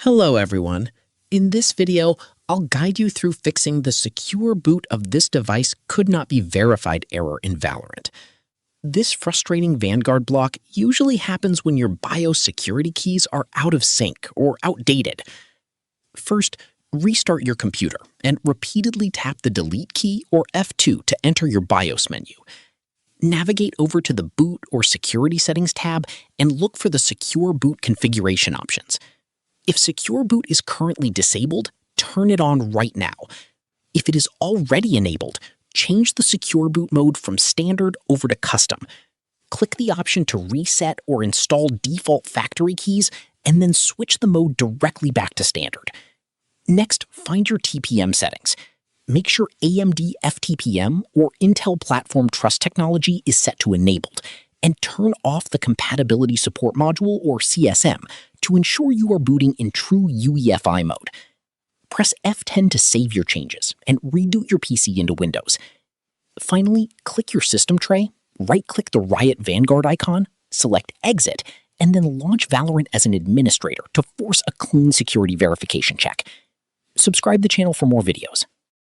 Hello everyone. In this video, I'll guide you through fixing the secure boot of this device could not be verified error in Valorant. This frustrating Vanguard block usually happens when your BIOS security keys are out of sync or outdated. First, restart your computer and repeatedly tap the Delete key or F2 to enter your BIOS menu. Navigate over to the Boot or Security Settings tab and look for the Secure Boot configuration options. If Secure Boot is currently disabled, turn it on right now. If it is already enabled, change the Secure Boot mode from Standard over to Custom. Click the option to reset or install default factory keys, and then switch the mode directly back to Standard. Next, find your TPM settings. Make sure AMD FTPM or Intel Platform Trust Technology is set to Enabled, and turn off the Compatibility Support Module or CSM to ensure you are booting in true UEFI mode. Press F10 to save your changes and reboot your PC into Windows. Finally, click your system tray, right-click the Riot Vanguard icon, select Exit, and then launch Valorant as an administrator to force a clean security verification check. Subscribe to the channel for more videos.